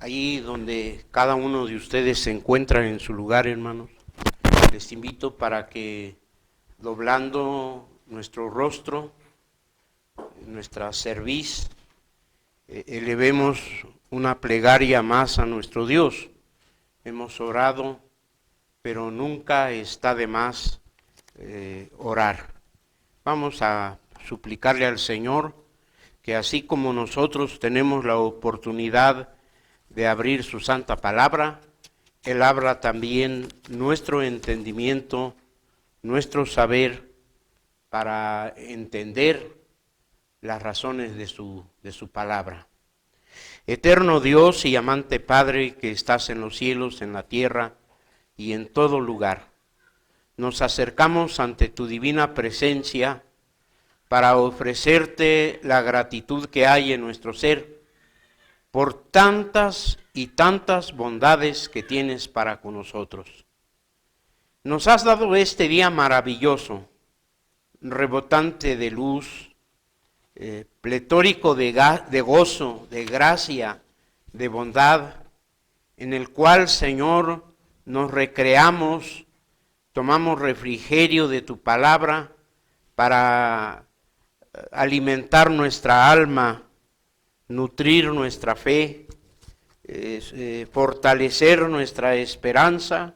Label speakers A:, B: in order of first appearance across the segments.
A: Ahí donde cada uno de ustedes se encuentra en su lugar, hermanos, les invito para que doblando nuestro rostro, nuestra cerviz, elevemos una plegaria más a nuestro Dios. Hemos orado, pero nunca está de más orar. Vamos a suplicarle al Señor que así como nosotros tenemos la oportunidad de abrir su santa palabra, Él abra también nuestro entendimiento, nuestro saber para entender las razones de su palabra. Eterno Dios y amante Padre que estás en los cielos, en la tierra y en todo lugar, nos acercamos ante tu divina presencia para ofrecerte la gratitud que hay en nuestro ser por tantas y tantas bondades que tienes para con nosotros. Nos has dado este día maravilloso, rebotante de luz, pletórico de gozo, de gracia, de bondad, en el cual, Señor, nos recreamos, tomamos refrigerio de tu palabra para alimentar nuestra alma, nutrir nuestra fe, fortalecer nuestra esperanza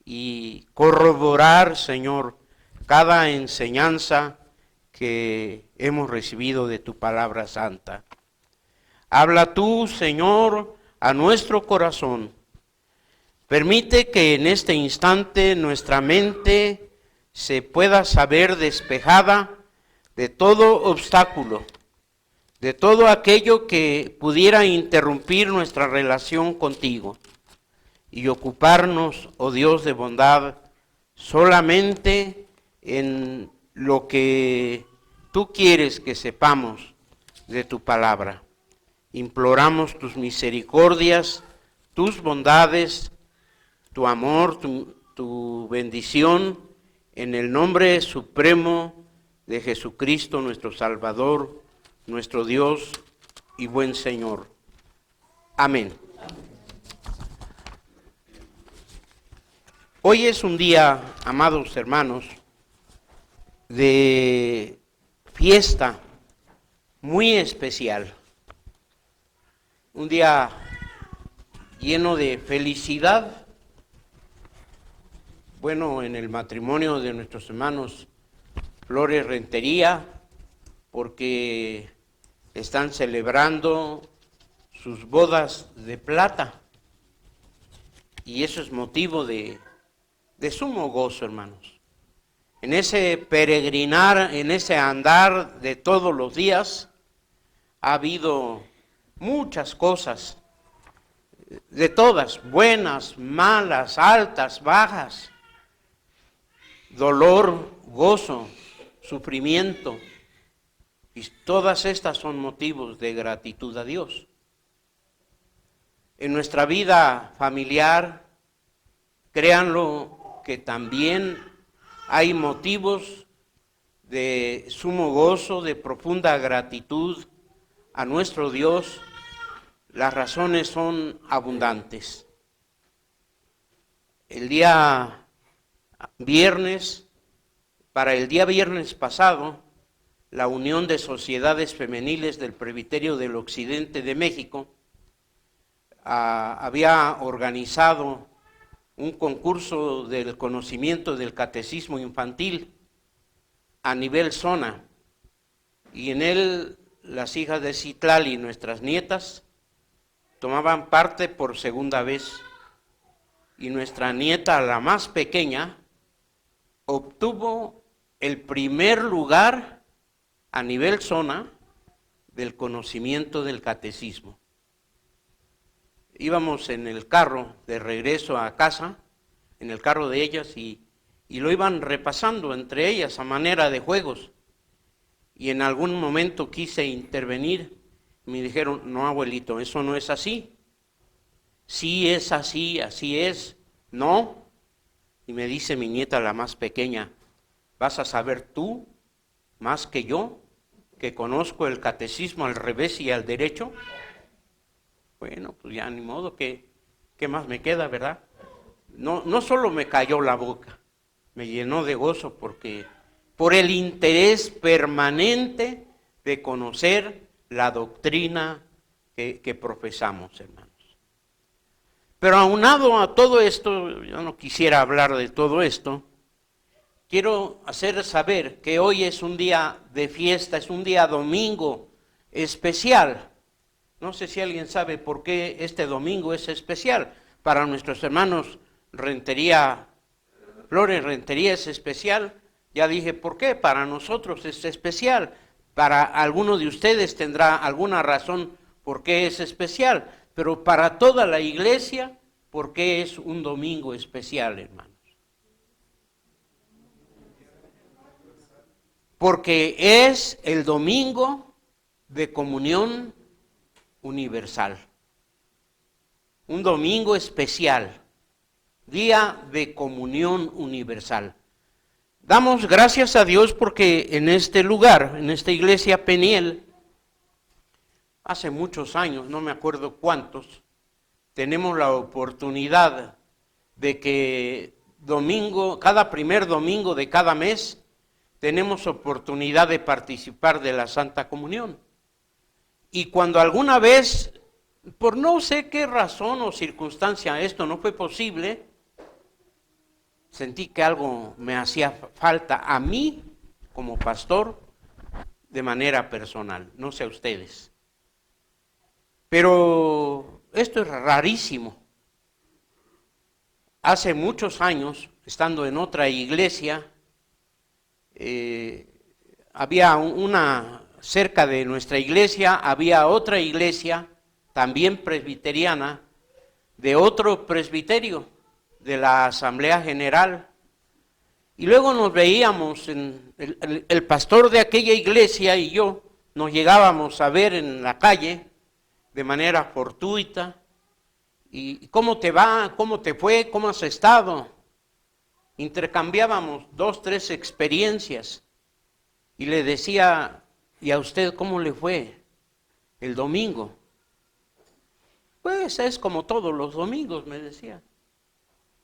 A: y corroborar, Señor, cada enseñanza que hemos recibido de tu palabra santa. Habla tú, Señor, a nuestro corazón. Permite que en este instante nuestra mente se pueda saber despejada de todo obstáculo, de todo aquello que pudiera interrumpir nuestra relación contigo y ocuparnos, oh Dios de bondad, solamente en lo que tú quieres que sepamos de tu palabra. Imploramos tus misericordias, tus bondades, tu amor, tu bendición, en el nombre supremo de Jesucristo, nuestro Salvador, nuestro Dios y buen Señor. Amén. Hoy es un día, amados hermanos, de fiesta muy especial. Un día lleno de felicidad. Bueno, en el matrimonio de nuestros hermanos Flores Rentería, porque están celebrando sus bodas de plata. Y eso es motivo de sumo gozo, hermanos. En ese peregrinar, en ese andar de todos los días, ha habido muchas cosas, de todas, buenas, malas, altas, bajas, dolor, gozo, sufrimiento, y todas estas son motivos de gratitud a Dios. En nuestra vida familiar, créanlo que también hay motivos de sumo gozo, de profunda gratitud a nuestro Dios. Las razones son abundantes. El día viernes, para el día viernes pasado, la Unión de Sociedades Femeniles del Presbiterio del Occidente de México había organizado un concurso del conocimiento del catecismo infantil a nivel zona, y en él las hijas de Citlali, nuestras nietas, tomaban parte por segunda vez, y nuestra nieta, la más pequeña, obtuvo el primer lugar a nivel zona del conocimiento del catecismo. Íbamos en el carro de regreso a casa, en el carro de ellas, y lo iban repasando entre ellas a manera de juegos. Y en algún momento quise intervenir, me dijeron, no, abuelito, eso no es así. Sí es así, así es. No. Y me dice mi nieta, la más pequeña, ¿vas a saber tú, más que yo, que conozco el catecismo al revés y al derecho? Bueno, pues ya ni modo, ¿qué más me queda, verdad? No solo me cayó la boca, me llenó de gozo porque por el interés permanente de conocer la doctrina que profesamos, hermanos. Pero aunado a todo esto, yo no quisiera hablar de todo esto, quiero hacer saber que hoy es un día de fiesta, es un día domingo especial. No sé si alguien sabe por qué este domingo es especial. Para nuestros hermanos Rentería, Flores Rentería es especial. Ya dije por qué, para nosotros es especial. Para alguno de ustedes tendrá alguna razón por qué es especial. Pero para toda la iglesia, ¿por qué es un domingo especial, hermanos? Porque es el domingo de comunión universal. Un domingo especial, día de comunión universal. Damos gracias a Dios porque en este lugar, en esta iglesia Peniel, hace muchos años, no me acuerdo cuántos, tenemos la oportunidad de que cada primer domingo de cada mes, tenemos oportunidad de participar de la Santa Comunión. Y cuando alguna vez, por no sé qué razón o circunstancia esto no fue posible, sentí que algo me hacía falta a mí como pastor de manera personal, no sé a ustedes. Pero esto es rarísimo. Hace muchos años, estando en otra iglesia, había cerca de nuestra iglesia, había otra iglesia, también presbiteriana, de otro presbiterio, de la Asamblea General. Y luego nos veíamos, el pastor de aquella iglesia y yo, nos llegábamos a ver en la calle de manera fortuita. ¿Y cómo te va? ¿Cómo te fue? ¿Cómo has estado? Intercambiábamos 2, 3 experiencias. Y le decía, ¿y a usted cómo le fue el domingo? Pues es como todos los domingos, me decía.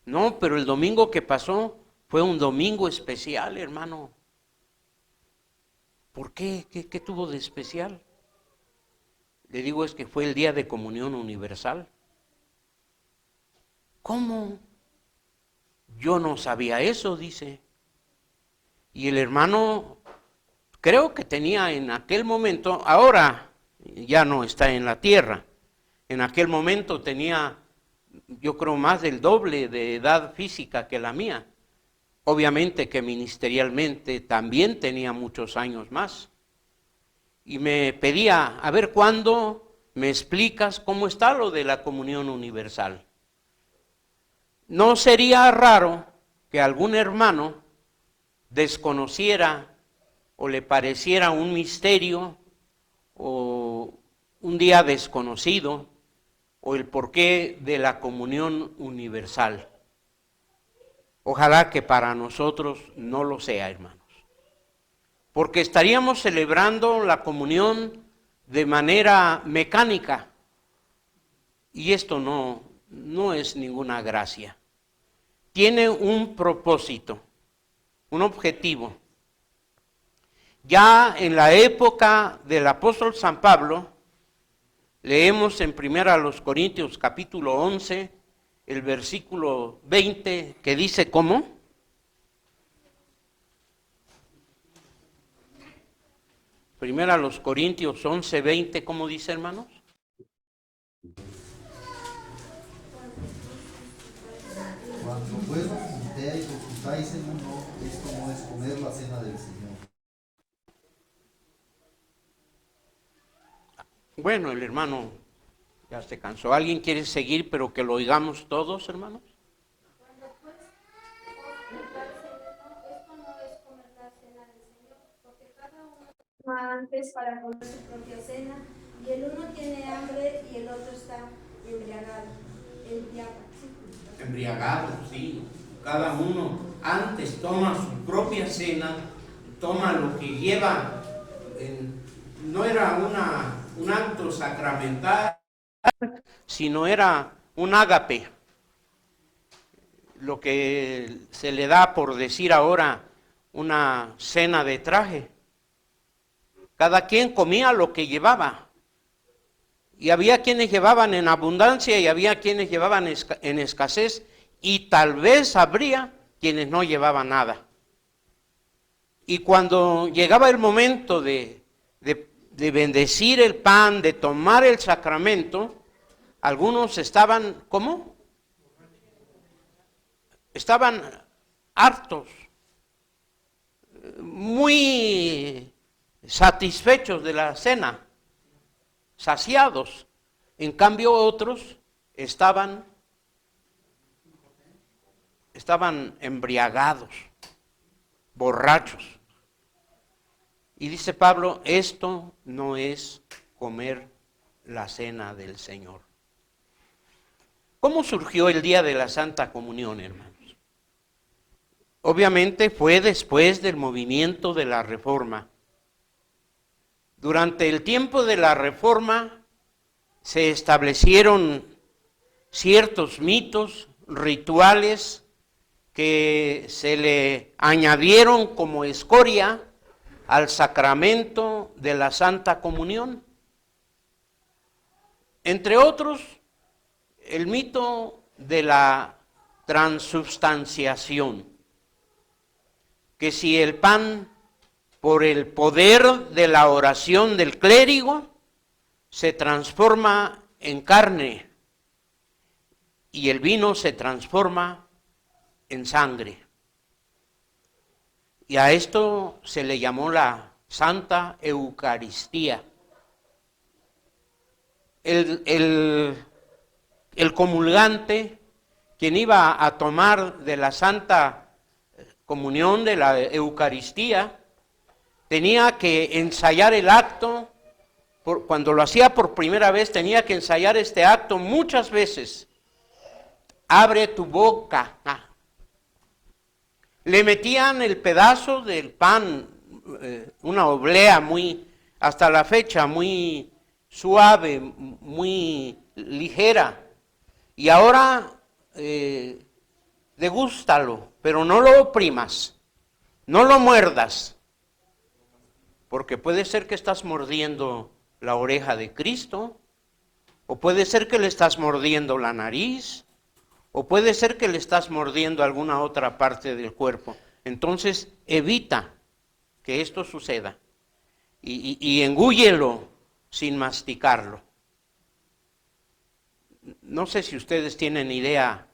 A: No, pero el domingo que pasó fue un domingo especial, hermano. ¿Por qué? ¿Qué tuvo de especial? Le digo, es que fue el día de comunión universal. ¿Cómo? Yo no sabía eso, dice. Y el hermano, creo que tenía en aquel momento, ahora ya no está en la tierra, en aquel momento tenía, yo creo, más del doble de edad física que la mía. Obviamente que ministerialmente también tenía muchos años más. Y me pedía, a ver, ¿cuándo me explicas cómo está lo de la comunión universal? No sería raro que algún hermano desconociera o le pareciera un misterio o un día desconocido o el porqué de la comunión universal. Ojalá que para nosotros no lo sea, hermanos, porque estaríamos celebrando la comunión de manera mecánica y esto no es ninguna gracia. Tiene un propósito, un objetivo. Ya en la época del apóstol San Pablo, leemos en 1 Corintios capítulo 11, el versículo 20, que dice ¿cómo? 1 Corintios 11, 20, ¿cómo dice, hermanos?
B: Cuando pues os juntéis o juntáis en uno, esto no es comer la cena del Señor.
A: Bueno, el hermano ya se cansó. ¿Alguien quiere seguir, pero que lo oigamos todos, hermanos?
C: Cuando pues os juntáis en uno, esto no es comer la cena del Señor, porque cada uno toma antes para comer su propia cena, y el uno tiene hambre y el otro está embriagado.
A: Embriagado, sí. Cada uno antes toma su propia cena, toma lo que lleva. No era un acto sacramental. sino era un ágape, lo que se le da por decir ahora una cena de traje. Cada quien comía lo que llevaba. Y había quienes llevaban en abundancia y había quienes llevaban en escasez, y tal vez habría quienes no llevaban nada. Y cuando llegaba el momento de bendecir el pan, de tomar el sacramento, algunos estaban, ¿cómo? Estaban hartos, muy satisfechos de la cena, saciados. En cambio otros estaban embriagados, borrachos. Y dice Pablo, esto no es comer la cena del Señor. ¿Cómo surgió el día de la Santa Comunión, hermanos? Obviamente fue después del movimiento de la Reforma. Durante el tiempo de la Reforma se establecieron ciertos mitos, rituales que se le añadieron como escoria al sacramento de la Santa Comunión. Entre otros, el mito de la transubstanciación, que si el pan, por el poder de la oración del clérigo, se transforma en carne y el vino se transforma en sangre. Y a esto se le llamó la Santa Eucaristía. El comulgante, quien iba a tomar de la Santa Comunión, de la Eucaristía, tenía que ensayar el acto. Cuando lo hacía por primera vez, tenía que ensayar este acto muchas veces. Abre tu boca. Le metían el pedazo del pan, una oblea muy, hasta la fecha, muy suave, muy ligera. Y ahora degústalo, pero no lo oprimas, no lo muerdas, porque puede ser que estás mordiendo la oreja de Cristo, o puede ser que le estás mordiendo la nariz, o puede ser que le estás mordiendo alguna otra parte del cuerpo. Entonces evita que esto suceda y engúyelo sin masticarlo. No sé si ustedes tienen idea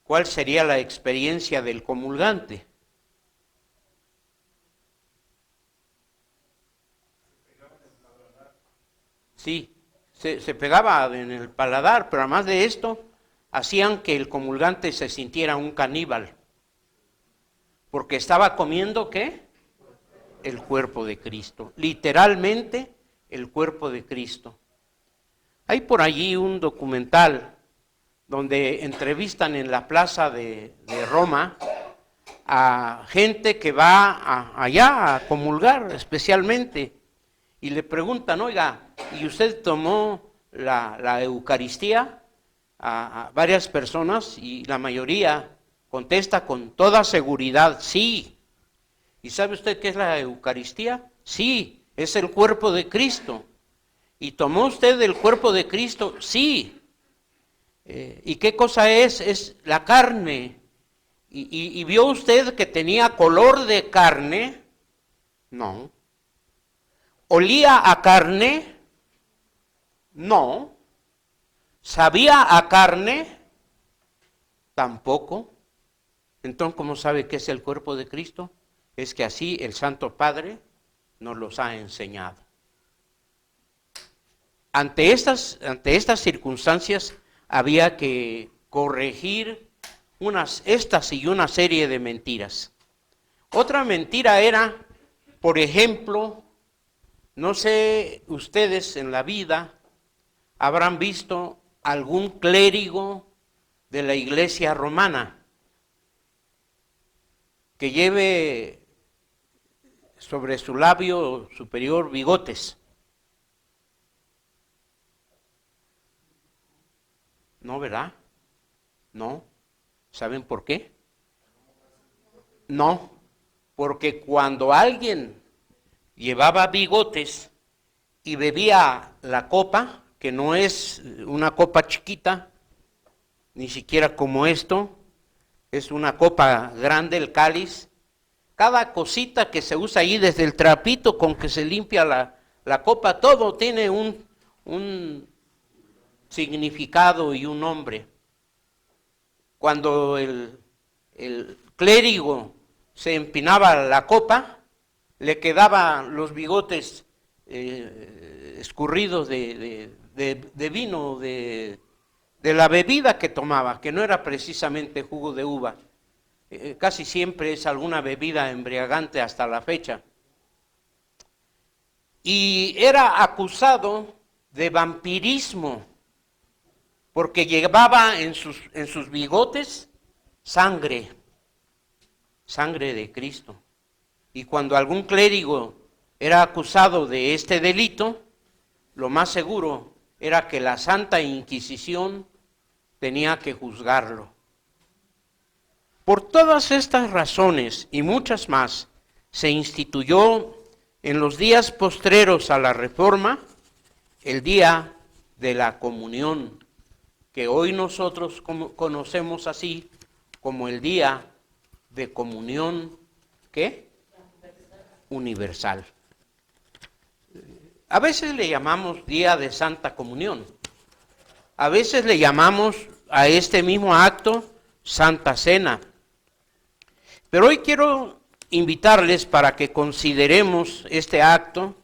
A: cuál sería la experiencia del comulgante. Sí, se pegaba en el paladar, pero además de esto, hacían que el comulgante se sintiera un caníbal, porque estaba comiendo, ¿qué? El cuerpo de Cristo, literalmente el cuerpo de Cristo. Hay por allí un documental donde entrevistan en la plaza de Roma a gente que va allá a comulgar especialmente, y le preguntan, oiga, ¿y usted tomó la Eucaristía? A varias personas, y la mayoría contesta con toda seguridad, sí. ¿Y sabe usted qué es la Eucaristía? Sí, es el cuerpo de Cristo. ¿Y tomó usted el cuerpo de Cristo? Sí. ¿Y qué cosa es? Es la carne. ¿Y vio usted que tenía color de carne? No. ¿Olía a carne? No. ¿Sabía a carne? Tampoco. Entonces, ¿cómo sabe qué es el cuerpo de Cristo? Es que así el Santo Padre nos los ha enseñado. Ante estas circunstancias había que corregir estas y una serie de mentiras. Otra mentira era, por ejemplo, no sé, ustedes en la vida habrán visto algún clérigo de la Iglesia romana que lleve sobre su labio superior bigotes. No, ¿verdad? No. ¿Saben por qué? No, porque cuando alguien llevaba bigotes y bebía la copa, que no es una copa chiquita, ni siquiera como esto, es una copa grande el cáliz, cada cosita que se usa ahí, desde el trapito con que se limpia la copa, todo tiene un significado y un nombre. Cuando el clérigo se empinaba la copa, le quedaban los bigotes escurridos de vino, de la bebida que tomaba, que no era precisamente jugo de uva. Casi siempre es alguna bebida embriagante hasta la fecha. Y era acusado de vampirismo, porque llevaba en sus bigotes sangre de Cristo. Y cuando algún clérigo era acusado de este delito, lo más seguro era que la Santa Inquisición tenía que juzgarlo. Por todas estas razones y muchas más, se instituyó en los días postreros a la Reforma el día de la comunión, que hoy nosotros conocemos así como el día de comunión, ¿qué? Universal. A veces le llamamos día de Santa Comunión, a veces le llamamos a este mismo acto Santa Cena, pero hoy quiero invitarles para que consideremos este acto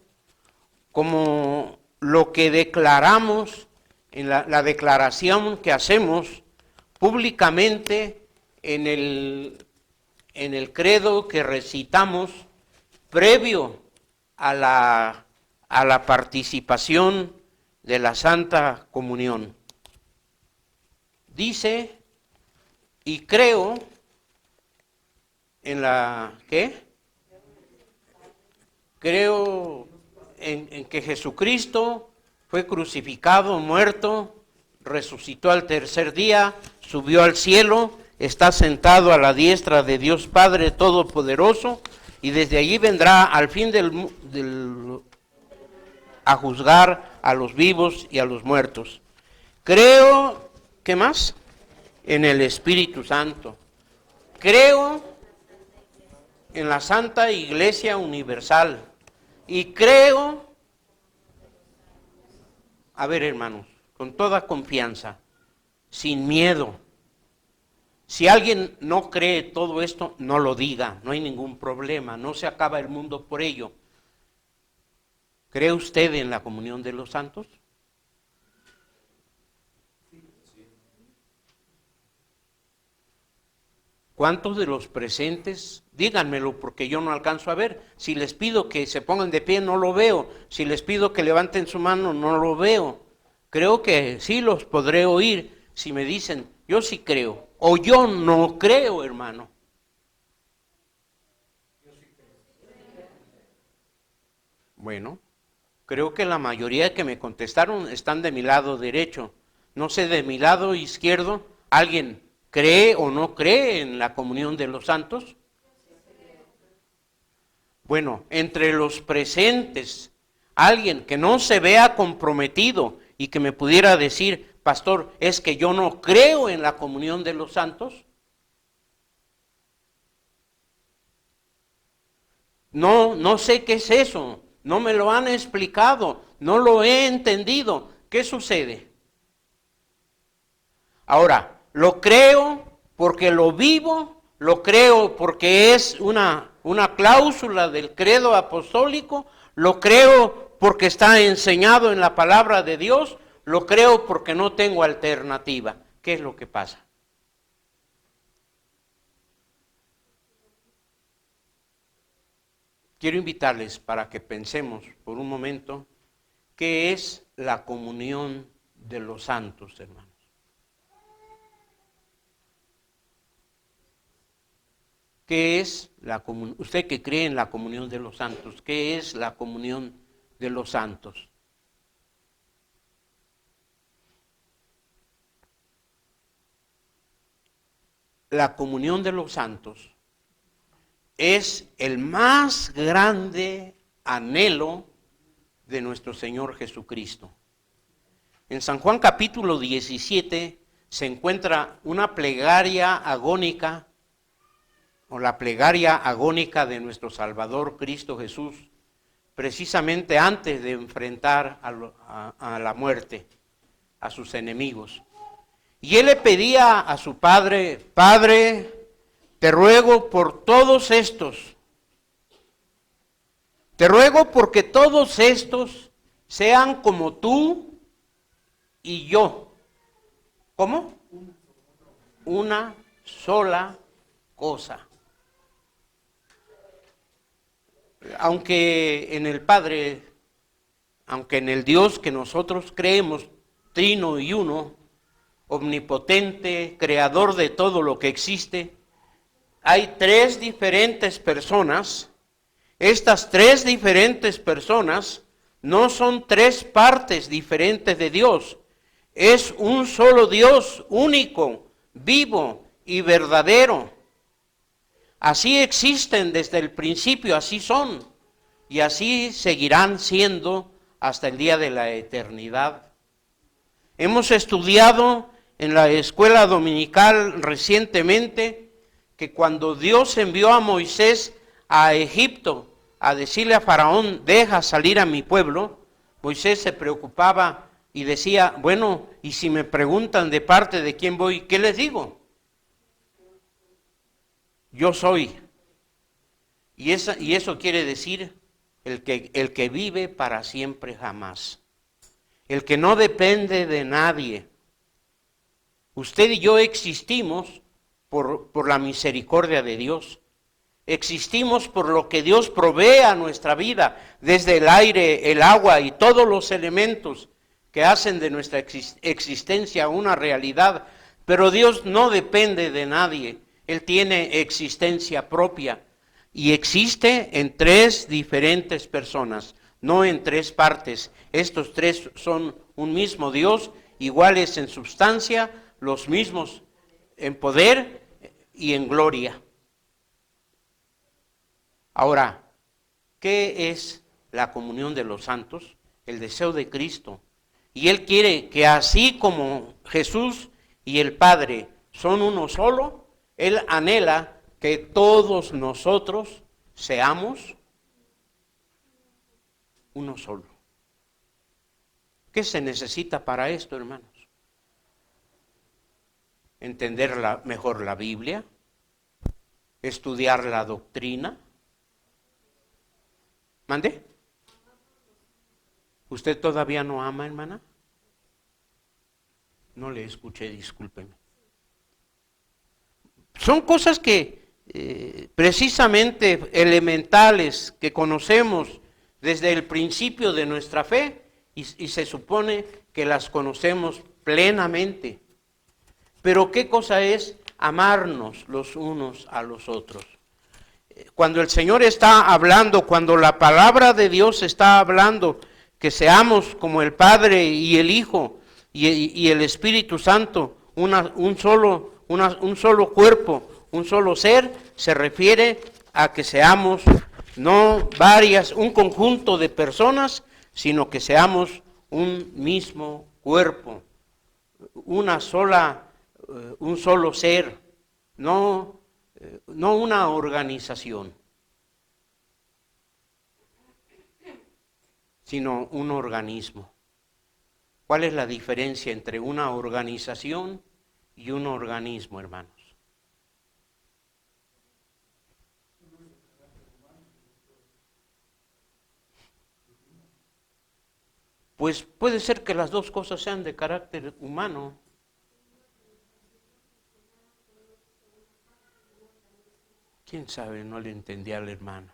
A: como lo que declaramos en la declaración que hacemos públicamente en el credo que recitamos previo a la participación de la Santa Comunión. Dice, y creo en ¿qué? Creo en que Jesucristo fue crucificado, muerto, resucitó al tercer día, subió al cielo, está sentado a la diestra de Dios Padre Todopoderoso, y desde allí vendrá al fin a juzgar a los vivos y a los muertos. Creo, ¿qué más? En el Espíritu Santo. Creo en la Santa Iglesia Universal. Y creo, a ver hermanos, con toda confianza, sin miedo. Si alguien no cree todo esto, no lo diga, no hay ningún problema, no se acaba el mundo por ello. ¿Cree usted en la comunión de los santos? ¿Cuántos de los presentes? Díganmelo porque yo no alcanzo a ver. Si les pido que se pongan de pie, no lo veo. Si les pido que levanten su mano, no lo veo. Creo que sí los podré oír si me dicen, yo sí creo, o yo no creo, hermano. Bueno, creo que la mayoría que me contestaron están de mi lado derecho. No sé, de mi lado izquierdo, ¿alguien cree o no cree en la comunión de los santos? Bueno, entre los presentes, alguien que no se vea comprometido y que me pudiera decir, pastor, es que yo no creo en la comunión de los santos. No sé qué es eso, no me lo han explicado, no lo he entendido. ¿Qué sucede? Ahora, lo creo porque lo vivo, lo creo porque es una cláusula del credo apostólico, lo creo porque está enseñado en la palabra de Dios, lo creo porque no tengo alternativa. ¿Qué es lo que pasa? Quiero invitarles para que pensemos por un momento qué es la comunión de los santos, hermanos. ¿Qué es la comunión? Usted que cree en la comunión de los santos, ¿qué es la comunión de los santos? la comunión de los santos es el más grande anhelo de nuestro Señor Jesucristo. En San Juan capítulo 17 se encuentra una plegaria agónica, o la plegaria agónica de nuestro Salvador Cristo Jesús, precisamente antes de enfrentar a la muerte, a sus enemigos. Y él le pedía a su Padre: Padre, te ruego por todos estos, te ruego porque todos estos sean como tú y yo. ¿Cómo? Una sola cosa. Aunque en el Padre, aunque en el Dios que nosotros creemos, trino y uno, omnipotente, creador de todo lo que existe, hay tres diferentes personas. Estas tres diferentes personas no son tres partes diferentes de Dios. Es un solo Dios, único, vivo y verdadero. Así existen desde el principio, así son, y así seguirán siendo hasta el día de la eternidad. Hemos estudiado en la escuela dominical recientemente que cuando Dios envió a Moisés a Egipto a decirle a Faraón: deja salir a mi pueblo, Moisés se preocupaba y decía: bueno, y si me preguntan de parte de quién voy, ¿qué les digo? Yo soy. Y eso quiere decir el que vive para siempre jamás. El que no depende de nadie. Usted y yo existimos por la misericordia de Dios. Existimos por lo que Dios provee a nuestra vida, desde el aire, el agua y todos los elementos que hacen de nuestra existencia una realidad. Pero Dios no depende de nadie. Él tiene existencia propia y existe en tres diferentes personas, no en tres partes. Estos tres son un mismo Dios, iguales en substancia, los mismos en poder y en gloria. Ahora, ¿qué es la comunión de los santos? El deseo de Cristo. Y Él quiere que así como Jesús y el Padre son uno solo, Él anhela que todos nosotros seamos uno solo. ¿Qué se necesita para esto, hermanos? Entender mejor la Biblia, estudiar la doctrina. ¿Mande? ¿Usted todavía no ama, hermana? No le escuché, discúlpeme. Son cosas que precisamente elementales, que conocemos desde el principio de nuestra fe y se supone que las conocemos plenamente. Pero ¿qué cosa es amarnos los unos a los otros? Cuando el Señor está hablando, cuando la palabra de Dios está hablando, que seamos como el Padre y el Hijo y el Espíritu Santo, un solo cuerpo, un solo ser, se refiere a que seamos no un conjunto de personas, sino que seamos un mismo cuerpo, un solo ser, no una organización, sino un organismo. ¿Cuál es la diferencia entre una organización y un organismo, hermanos? Pues puede ser que las dos cosas sean de carácter humano. ¿Quién sabe? No le entendí al hermano.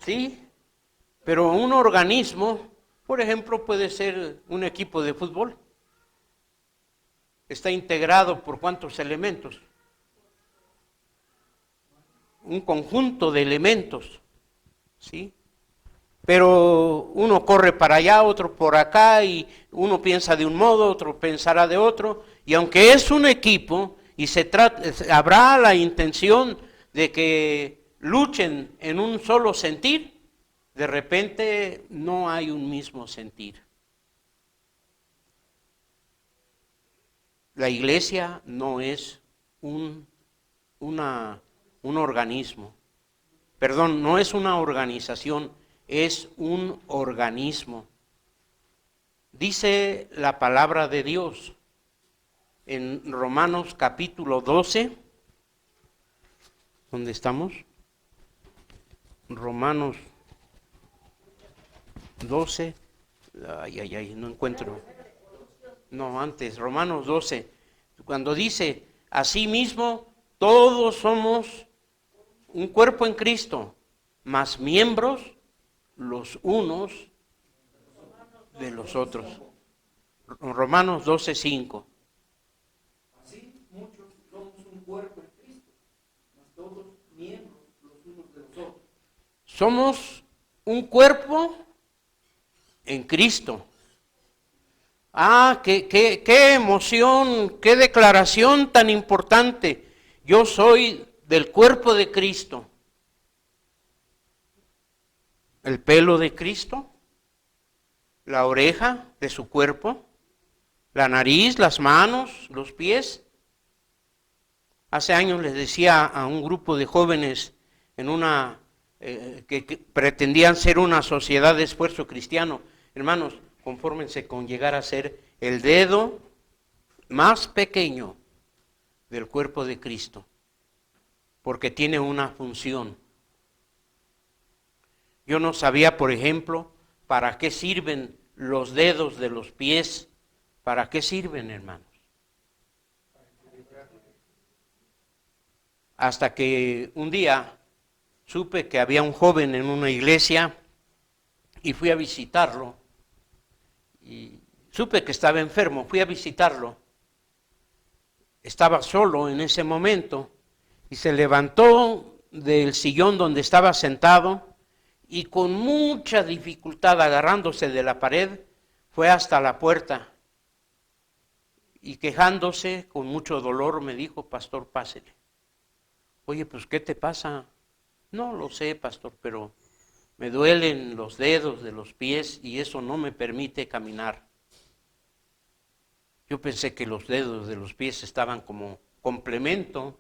A: Sí, pero un organismo, por ejemplo, puede ser un equipo de fútbol. Está integrado por ¿cuántos elementos? Un conjunto de elementos, ¿sí? pero uno corre para allá, otro por acá, y uno piensa de un modo, otro pensará de otro, y aunque es un equipo, y habrá la intención de que luchen en un solo sentir, de repente no hay un mismo sentir. La iglesia no es un organismo, perdón, no es una organización, es un organismo. Dice la palabra de Dios en Romanos capítulo 12, ¿dónde estamos? Romanos 12, no encuentro. No, antes, Romanos 12, cuando dice, asimismo, todos somos un cuerpo en Cristo, mas miembros los unos de los otros. Romanos 12, 5.
D: Así muchos somos un cuerpo en Cristo, mas todos miembros los unos de los otros.
A: Somos un cuerpo en Cristo. Qué emoción, qué declaración tan importante. Yo soy del cuerpo de Cristo. El pelo de Cristo, la oreja de su cuerpo, la nariz, las manos, los pies. Hace años les decía a un grupo de jóvenes en una que pretendían ser una sociedad de esfuerzo cristiano, hermanos, confórmense con llegar a ser el dedo más pequeño del cuerpo de Cristo, porque tiene una función. Yo no sabía, por ejemplo, para qué sirven los dedos de los pies. ¿Para qué sirven, hermanos? Hasta que un día supe que había un joven en una iglesia y fui a visitarlo. Y supe que estaba enfermo, fui a visitarlo. Estaba solo en ese momento y se levantó del sillón donde estaba sentado y con mucha dificultad, agarrándose de la pared, fue hasta la puerta y quejándose con mucho dolor me dijo, pastor, pásele. Oye, pues ¿qué te pasa? No lo sé, pastor, pero me duelen los dedos de los pies y eso no me permite caminar. Yo pensé que los dedos de los pies estaban como complemento.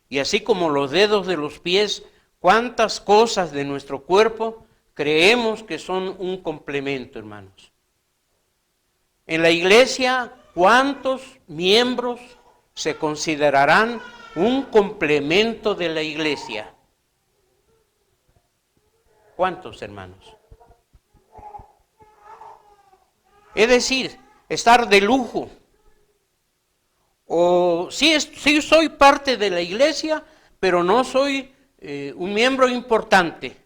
A: Y así como los dedos de los pies, ¿cuántas cosas de nuestro cuerpo creemos que son un complemento, hermanos? En la iglesia, ¿cuántos miembros se considerarán un complemento de la iglesia? ¿Cuántos, hermanos? Es decir, estar de lujo. O sí soy parte de la iglesia, pero no soy un miembro importante.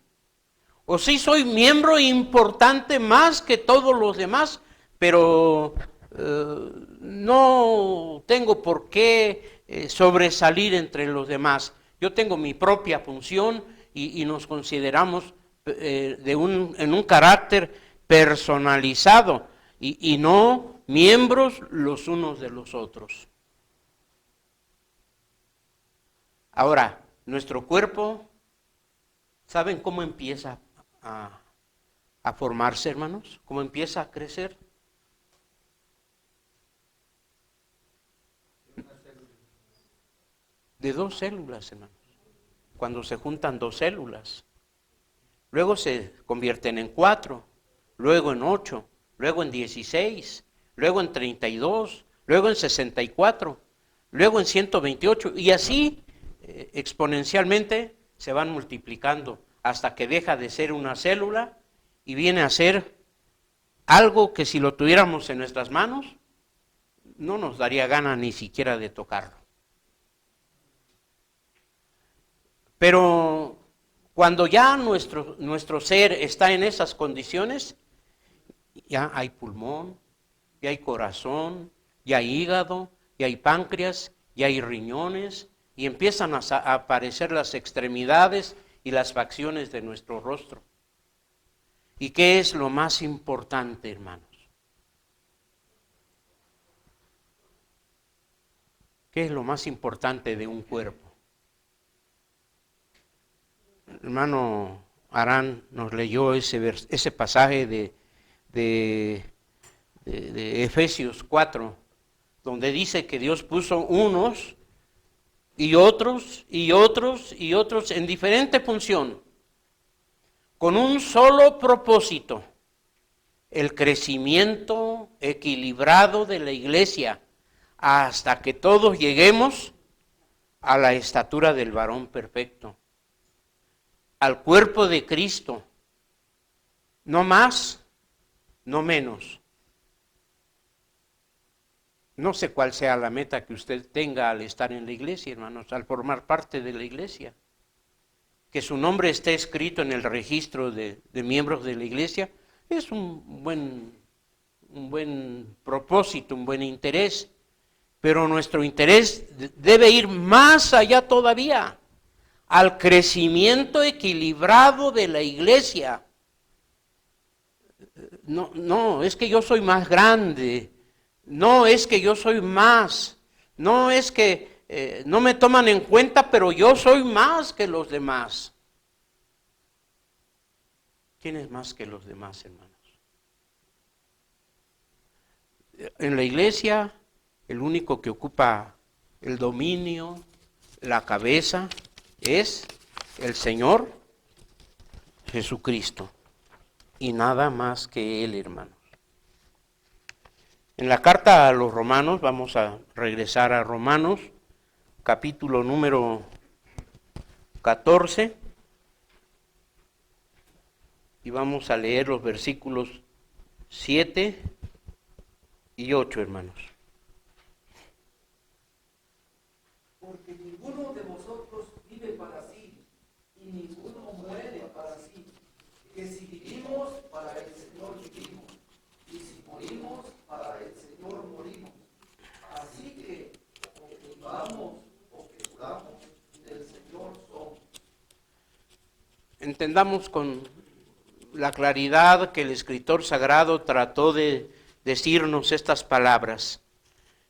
A: O sí soy miembro importante más que todos los demás, pero no tengo por qué sobresalir entre los demás. Yo tengo mi propia función y nos consideramos en un carácter personalizado y no miembros los unos de los otros. Ahora, nuestro cuerpo, ¿saben cómo empieza a formarse, hermanos? ¿Cómo empieza a crecer? De 2 células, hermanos. Cuando se juntan 2 células. Luego se convierten en 4, luego en 8, luego en 16, luego en 32, luego en 64, luego en 128 y así exponencialmente se van multiplicando hasta que deja de ser una célula y viene a ser algo que si lo tuviéramos en nuestras manos no nos daría gana ni siquiera de tocarlo. Pero cuando ya nuestro ser está en esas condiciones, ya hay pulmón, ya hay corazón, ya hay hígado, ya hay páncreas, ya hay riñones, y empiezan a aparecer las extremidades y las facciones de nuestro rostro. ¿Y qué es lo más importante, hermanos? ¿Qué es lo más importante de un cuerpo? El hermano Arán nos leyó ese pasaje de Efesios 4, donde dice que Dios puso unos y otros y otros y otros en diferente función, con un solo propósito: el crecimiento equilibrado de la iglesia, hasta que todos lleguemos a la estatura del varón perfecto, al cuerpo de Cristo, no más, no menos. No sé cuál sea la meta que usted tenga al estar en la iglesia, hermanos, al formar parte de la iglesia. Que su nombre esté escrito en el registro de miembros de la iglesia es un buen propósito, un buen interés. Pero nuestro interés debe ir más allá todavía, al crecimiento equilibrado de la iglesia. No, es que yo soy más grande. No es que yo soy más. No es que no me toman en cuenta, pero yo soy más que los demás. ¿Quién es más que los demás, hermanos? En la iglesia, el único que ocupa el dominio, la cabeza, es el Señor Jesucristo. Y nada más que Él, hermanos. En la carta a los Romanos, vamos a regresar a Romanos, capítulo número 14, y vamos a leer los versículos 7 y 8, hermanos.
D: Porque ninguno de vosotros vive para sí, y ninguno muere para sí. Que si vivimos, para el Señor vivimos, y si morimos, para el Señor morimos. Así que, o que vivamos o que muramos, del Señor somos.
A: Entendamos con la claridad que el escritor sagrado trató de decirnos estas palabras.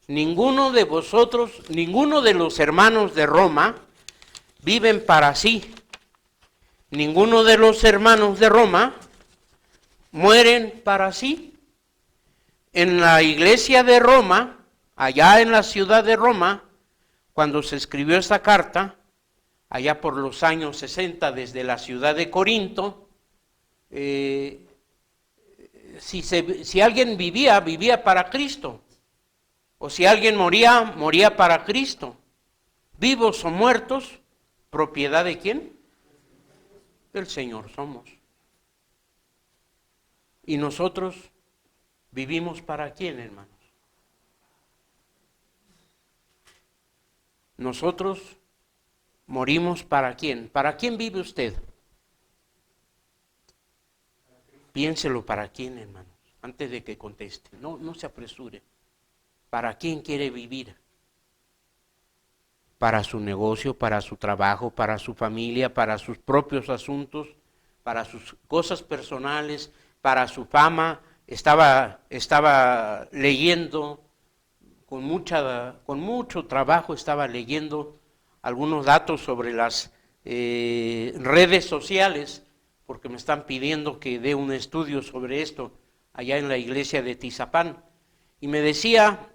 A: Ninguno de vosotros, ninguno de los hermanos de Roma viven para sí. Ninguno de los hermanos de Roma mueren para sí. En la iglesia de Roma, allá en la ciudad de Roma, cuando se escribió esta carta, allá por los años 60 desde la ciudad de Corinto, si alguien vivía para Cristo. O si alguien moría para Cristo. Vivos o muertos, ¿propiedad de quién? Del Señor somos. ¿Y nosotros vivimos para quién, hermanos? Nosotros morimos para quién. ¿Para quién vive usted? Piénselo, ¿para quién, hermanos? Antes de que conteste. No se apresure. ¿Para quién quiere vivir? Para su negocio, para su trabajo, para su familia, para sus propios asuntos, para sus cosas personales, para su fama. Estaba leyendo con mucho trabajo, estaba leyendo algunos datos sobre las redes sociales, porque me están pidiendo que dé un estudio sobre esto allá en la iglesia de Tizapán. Y me decía,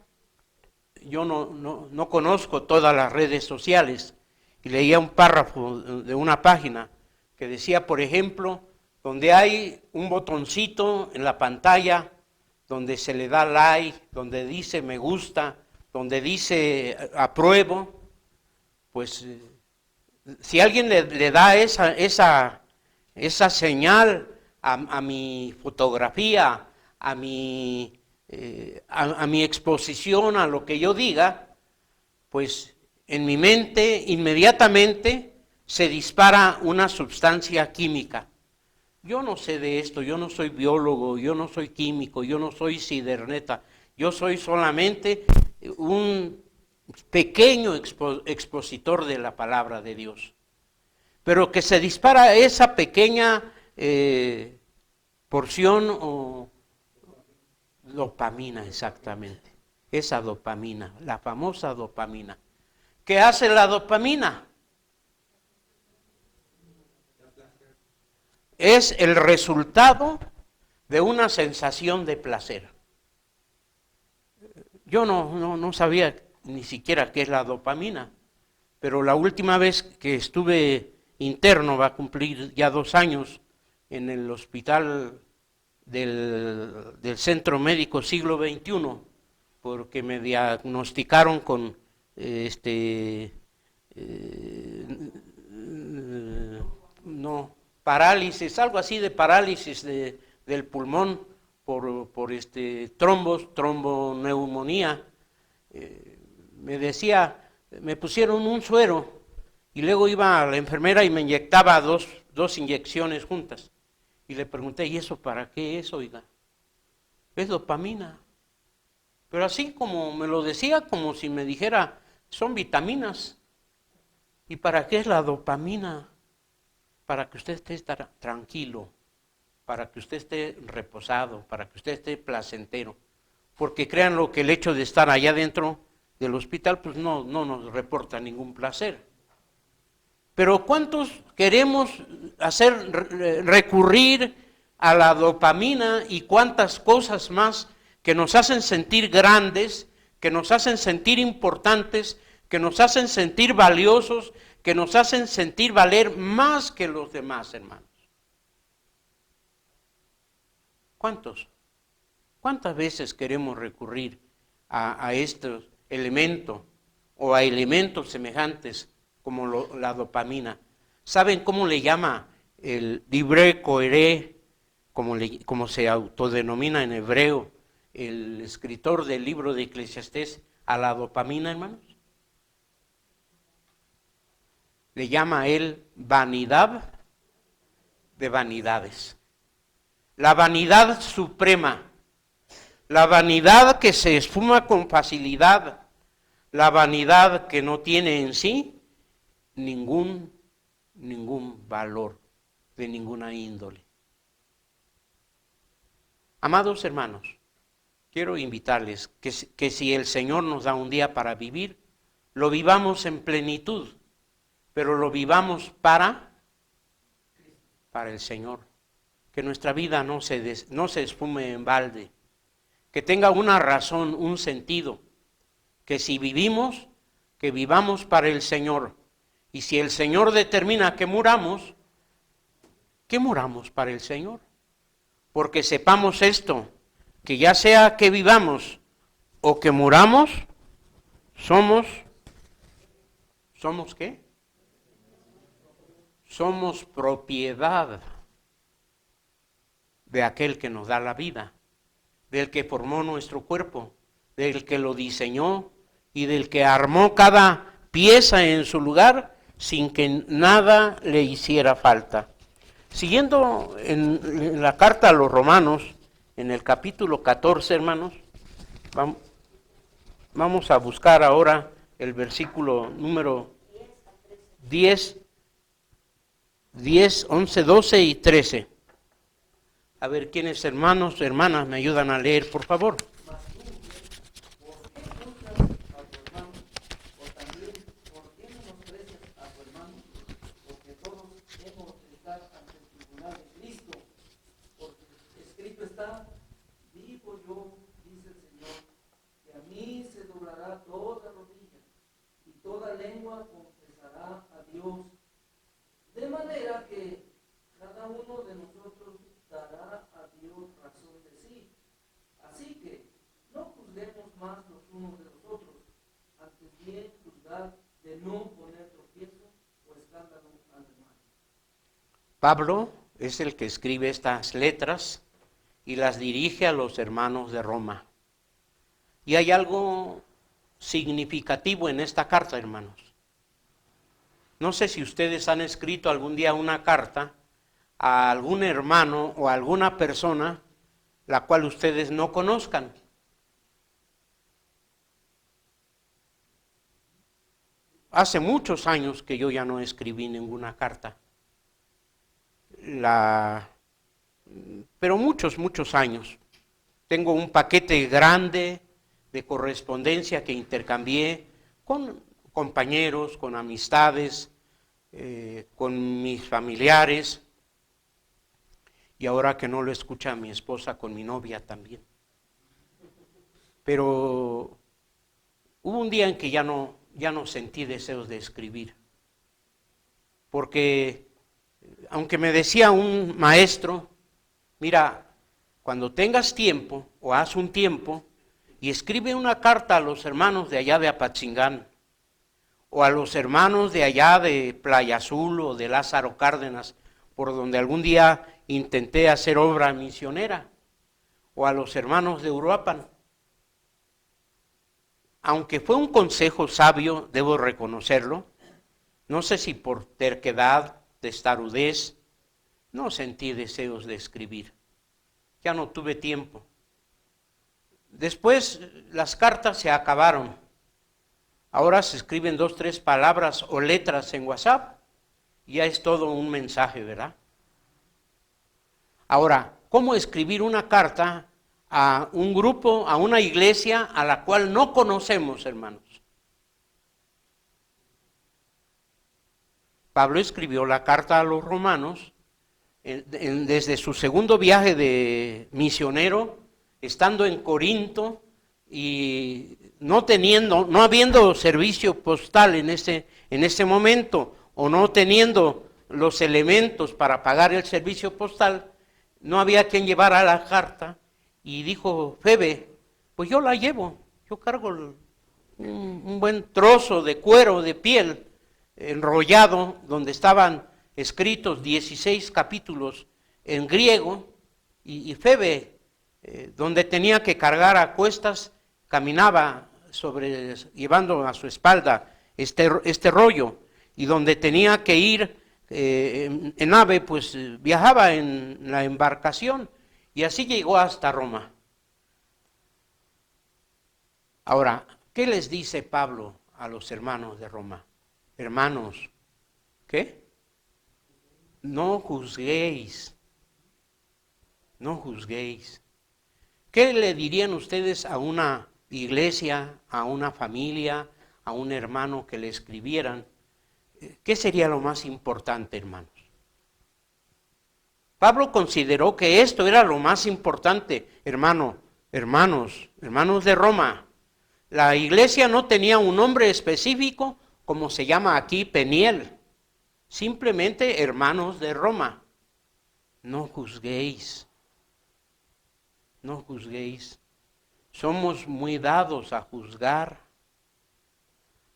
A: yo no conozco todas las redes sociales, y leía un párrafo de una página que decía, por ejemplo, donde hay un botoncito en la pantalla, donde se le da like, donde dice me gusta, donde dice apruebo, pues si alguien le da esa señal a mi fotografía, a mi exposición, a lo que yo diga, pues en mi mente inmediatamente se dispara una sustancia química. Yo no sé de esto, yo no soy biólogo, yo no soy químico, yo no soy ciberneta, yo soy solamente un pequeño expositor de la palabra de Dios. Pero que se dispara esa pequeña Porción o dopamina, exactamente. Esa dopamina, la famosa dopamina. ¿Qué hace la dopamina? Es el resultado de una sensación de placer. Yo no sabía ni siquiera qué es la dopamina, pero la última vez que estuve interno, va a cumplir ya 2 años, en el hospital del Centro Médico Siglo XXI, porque me diagnosticaron con parálisis, algo así de parálisis del pulmón por tromboneumonía. Me pusieron un suero y luego iba a la enfermera y me inyectaba dos inyecciones juntas. Y le pregunté, ¿y eso para qué es, oiga? Es dopamina. Pero así como me lo decía, como si me dijera, son vitaminas. ¿Y para qué es la dopamina? Para que usted esté tranquilo, para que usted esté reposado, para que usted esté placentero. Porque créanlo que el hecho de estar allá dentro del hospital, pues no nos reporta ningún placer. Pero ¿cuántos queremos recurrir a la dopamina y cuántas cosas más que nos hacen sentir grandes, que nos hacen sentir importantes, que nos hacen sentir valiosos, que nos hacen sentir valer más que los demás, hermanos? ¿Cuántas veces queremos recurrir a estos elementos o a elementos semejantes como la dopamina? ¿Saben cómo le llama el divrei coeré, como se autodenomina en hebreo el escritor del libro de Eclesiastés, a la dopamina, hermanos? Le llama a él vanidad de vanidades. La vanidad suprema, la vanidad que se esfuma con facilidad, la vanidad que no tiene en sí ningún valor de ninguna índole. Amados hermanos, quiero invitarles que si el Señor nos da un día para vivir, lo vivamos en plenitud, pero lo vivamos para el Señor. Que nuestra vida no se esfume en balde, que tenga una razón, un sentido, que si vivimos, que vivamos para el Señor. Y si el Señor determina que muramos para el Señor. Porque sepamos esto, que ya sea que vivamos o que muramos, ¿somos qué? Somos propiedad de aquel que nos da la vida, del que formó nuestro cuerpo, del que lo diseñó y del que armó cada pieza en su lugar sin que nada le hiciera falta. Siguiendo en la carta a los Romanos, en el capítulo 14, hermanos, vamos a buscar ahora el versículo número 10, 11, 12 y 13. A ver, ¿quiénes hermanos, hermanas me ayudan a leer, por favor?
D: Toda rodilla y toda lengua confesará a Dios, de manera que cada uno de nosotros dará a Dios razón de sí. Así que no juzguemos más los unos de los otros, antes bien juzgad de no poner tropiezo o escándalo al hermano.
A: Pablo es el que escribe estas letras y las dirige a los hermanos de Roma. Y hay algo significativo en esta carta, hermanos. No sé si ustedes han escrito algún día una carta a algún hermano o a alguna persona la cual ustedes no conozcan. Hace muchos años que yo ya no escribí ninguna carta. pero muchos años. Tengo un paquete grande de correspondencia que intercambié con compañeros, con amistades, con mis familiares, y ahora que no lo escucha mi esposa, con mi novia también. Pero hubo un día en que ya no sentí deseos de escribir, porque aunque me decía un maestro, mira, cuando tengas tiempo o haz un tiempo y escribe una carta a los hermanos de allá de Apatzingán, o a los hermanos de allá de Playa Azul o de Lázaro Cárdenas, por donde algún día intenté hacer obra misionera, o a los hermanos de Uruapan. Aunque fue un consejo sabio, debo reconocerlo, no sé si por terquedad, testarudez, no sentí deseos de escribir. Ya no tuve tiempo. Después las cartas se acabaron. Ahora se escriben 2, 3 palabras o letras en WhatsApp y ya es todo un mensaje, ¿verdad? Ahora, ¿cómo escribir una carta a un grupo, a una iglesia a la cual no conocemos, hermanos? Pablo escribió la carta a los romanos desde su segundo viaje de misionero, estando en Corinto y no habiendo servicio postal en ese momento, o no teniendo los elementos para pagar el servicio postal, no había quien llevara la carta, y dijo Febe, pues yo la llevo, yo cargo un buen trozo de cuero, de piel, enrollado, donde estaban escritos 16 capítulos en griego, y Febe, donde tenía que cargar a cuestas, caminaba llevando a su espalda este rollo, y donde tenía que ir en nave, pues viajaba en la embarcación, y así llegó hasta Roma. Ahora, ¿qué les dice Pablo a los hermanos de Roma? Hermanos, ¿qué? No juzguéis, no juzguéis. ¿Qué le dirían ustedes a una iglesia, a una familia, a un hermano que le escribieran? ¿Qué sería lo más importante, hermanos? Pablo consideró que esto era lo más importante, hermanos de Roma. La iglesia no tenía un nombre específico, como se llama aquí, Peniel. Simplemente hermanos de Roma. No juzguéis. No juzguéis. Somos muy dados a juzgar.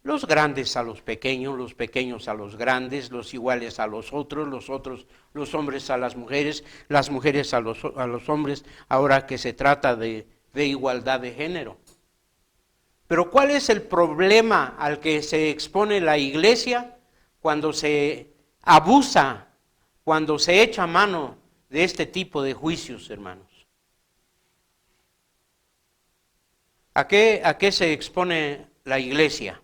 A: Los grandes a los pequeños a los grandes, los iguales a los otros los hombres a las mujeres a los hombres, ahora que se trata de igualdad de género. Pero ¿cuál es el problema al que se expone la iglesia cuando se abusa, cuando se echa mano de este tipo de juicios, hermanos? ¿A qué se expone la iglesia?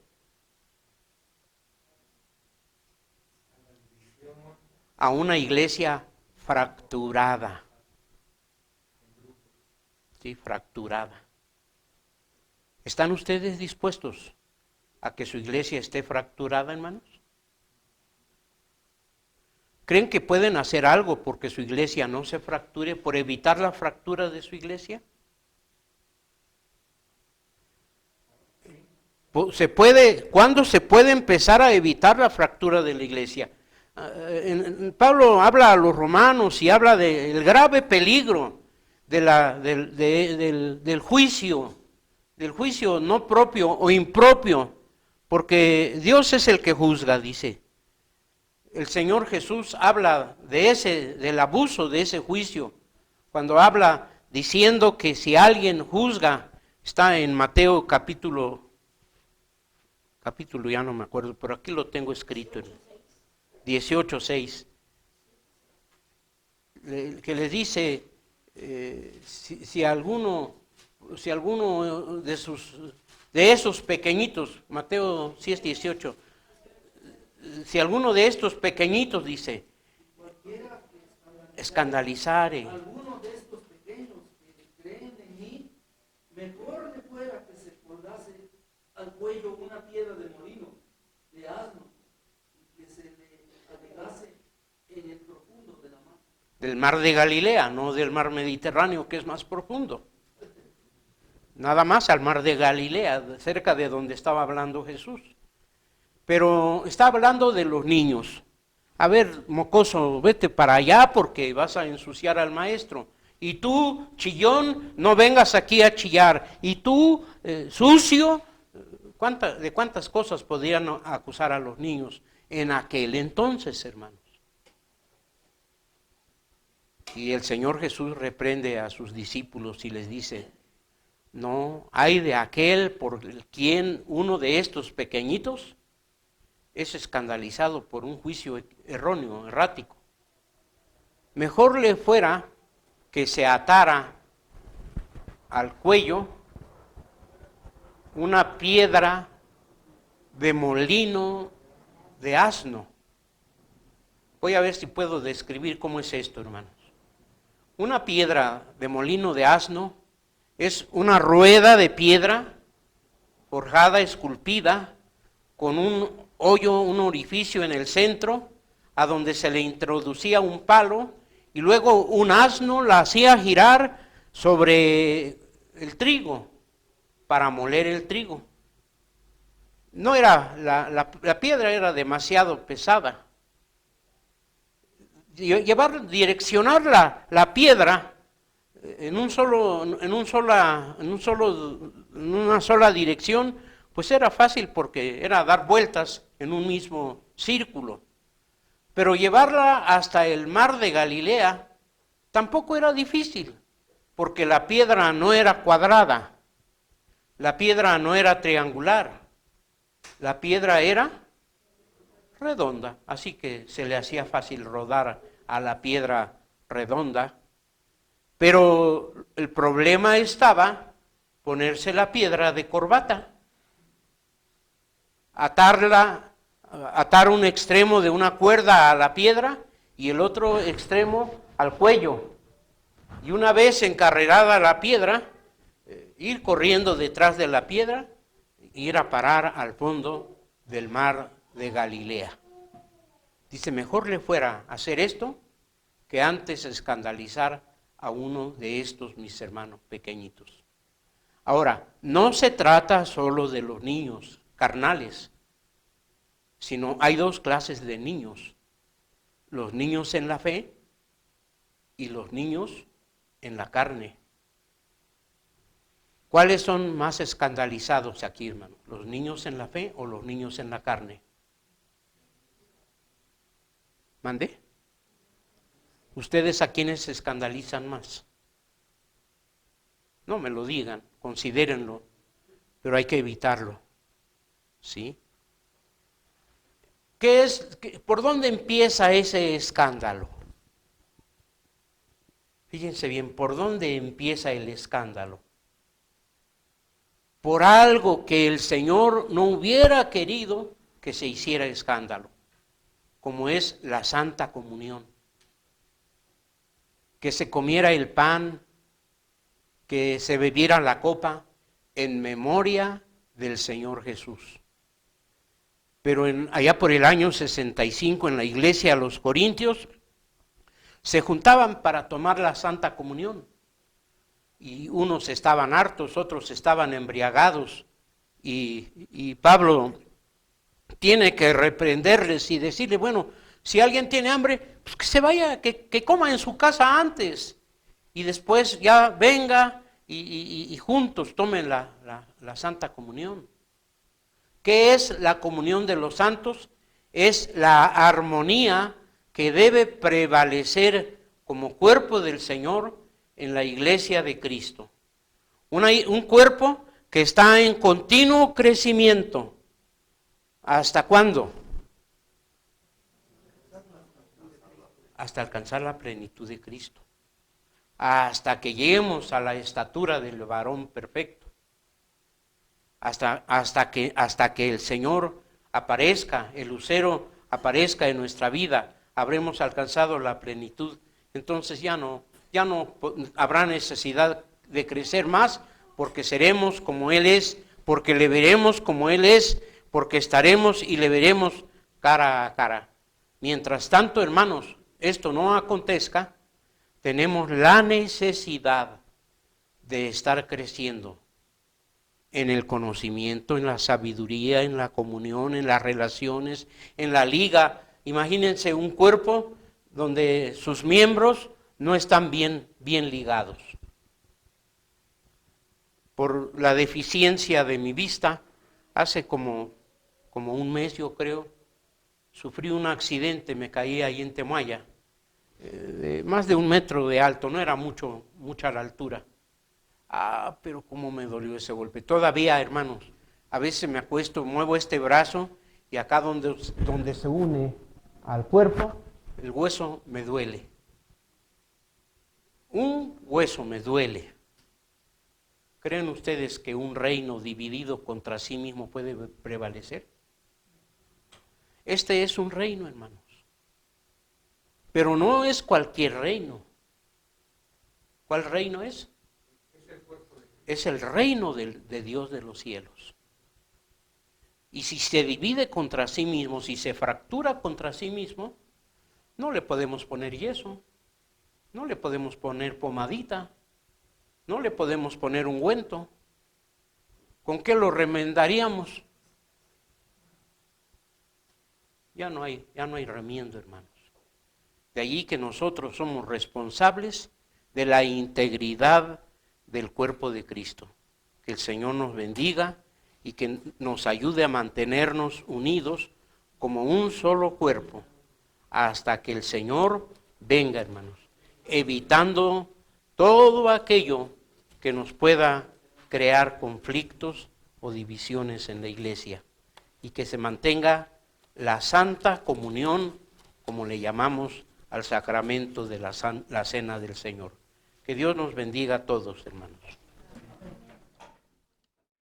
A: A una iglesia fracturada. Sí, fracturada. ¿Están ustedes dispuestos a que su iglesia esté fracturada, hermanos? ¿Creen que pueden hacer algo porque su iglesia no se fracture, por evitar la fractura de su iglesia? ¿Cuándo se puede empezar a evitar la fractura de la iglesia? Pablo habla a los romanos y habla del grave peligro del juicio no propio o impropio, porque Dios es el que juzga, dice. El Señor Jesús habla del abuso de ese juicio, cuando habla diciendo que si alguien juzga, está en Mateo capítulo ya no me acuerdo, pero aquí lo tengo escrito, 18:6, que les dice, si alguno de esos pequeñitos, Mateo 6:18, si alguno de estos pequeñitos, dice, escandalizare.
D: Alguno de
A: del mar de Galilea, no del mar Mediterráneo, que es más profundo. Nada más al mar de Galilea, cerca de donde estaba hablando Jesús. Pero está hablando de los niños. A ver, mocoso, vete para allá porque vas a ensuciar al maestro. Y tú, chillón, no vengas aquí a chillar. Y tú, sucio, ¿de cuántas cosas podrían acusar a los niños en aquel entonces, hermanos? Y el Señor Jesús reprende a sus discípulos y les dice, no, hay de aquel por quien uno de estos pequeñitos es escandalizado por un juicio erróneo, errático. Mejor le fuera que se atara al cuello una piedra de molino de asno. Voy a ver si puedo describir cómo es esto, hermanos. Una piedra de molino de asno es una rueda de piedra forjada, esculpida, con un hoyo, un orificio en el centro, a donde se le introducía un palo, y luego un asno la hacía girar sobre el trigo, para moler el trigo. No era, la piedra era demasiado pesada. Direccionar la piedra en una sola dirección, pues era fácil porque era dar vueltas en un mismo círculo. Pero llevarla hasta el mar de Galilea tampoco era difícil, porque la piedra no era cuadrada, la piedra no era triangular, la piedra era redonda, así que se le hacía fácil rodar a la piedra redonda. Pero el problema estaba ponerse la piedra de corbata, atar un extremo de una cuerda a la piedra y el otro extremo al cuello. Y una vez encarrerada la piedra, ir corriendo detrás de la piedra, ir a parar al fondo del mar de Galilea. Dice, mejor le fuera hacer esto que antes escandalizar a uno de estos mis hermanos pequeñitos. Ahora, no se trata solo de los niños carnales, sino hay dos clases de niños, los niños en la fe y los niños en la carne. ¿Cuáles son más escandalizados aquí, hermano? ¿Los niños en la fe o los niños en la carne? ¿Mandé? ¿Ustedes a quiénes se escandalizan más? No me lo digan, considérenlo, pero hay que evitarlo, ¿sí? ¿Por dónde empieza ese escándalo? Fíjense bien, ¿por dónde empieza el escándalo? Por algo que el Señor no hubiera querido que se hiciera escándalo, como es la Santa Comunión. Que se comiera el pan, que se bebiera la copa en memoria del Señor Jesús. Pero allá por el año 65 en la iglesia de los Corintios se juntaban para tomar la Santa Comunión. Y unos estaban hartos, otros estaban embriagados. Y Pablo tiene que reprenderles y decirle, bueno, si alguien tiene hambre, pues que se vaya, que coma en su casa antes. Y después ya venga y juntos tomen la Santa Comunión. ¿Qué es la comunión de los santos? Es la armonía que debe prevalecer como cuerpo del Señor en la iglesia de Cristo. Un cuerpo que está en continuo crecimiento. ¿Hasta cuándo? Hasta alcanzar la plenitud de Cristo. Hasta que lleguemos a la estatura del varón perfecto. Hasta que el Señor aparezca, el lucero aparezca en nuestra vida, habremos alcanzado la plenitud. Entonces ya no habrá necesidad de crecer más, porque seremos como Él es, porque le veremos como Él es, porque estaremos y le veremos cara a cara. Mientras tanto, hermanos, esto no acontezca, tenemos la necesidad de estar creciendo en el conocimiento, en la sabiduría, en la comunión, en las relaciones, en la liga. Imagínense un cuerpo donde sus miembros no están bien ligados. Por la deficiencia de mi vista, hace como un mes, yo creo, sufrí un accidente, me caí ahí en Temuaya, de más de 1 metro de alto, no era mucha la altura. Pero cómo me dolió ese golpe. Todavía, hermanos, a veces me acuesto, muevo este brazo y acá donde se une al cuerpo, el hueso me duele. Un hueso me duele. ¿Creen ustedes que un reino dividido contra sí mismo puede prevalecer? Este es un reino, hermanos. Pero no es cualquier reino. ¿Cuál reino es? Es el reino de Dios de los cielos. Y si se divide contra sí mismo, si se fractura contra sí mismo, no le podemos poner yeso, no le podemos poner pomadita, no le podemos poner ungüento. ¿Con qué lo remendaríamos? Ya no hay remiendo, hermanos. De allí que nosotros somos responsables de la integridad del cuerpo de Cristo. Que el Señor nos bendiga y que nos ayude a mantenernos unidos como un solo cuerpo hasta que el Señor venga, hermanos, evitando todo aquello que nos pueda crear conflictos o divisiones en la iglesia y que se mantenga la santa comunión, como le llamamos al sacramento de la cena del Señor. Que Dios nos bendiga a todos, hermanos.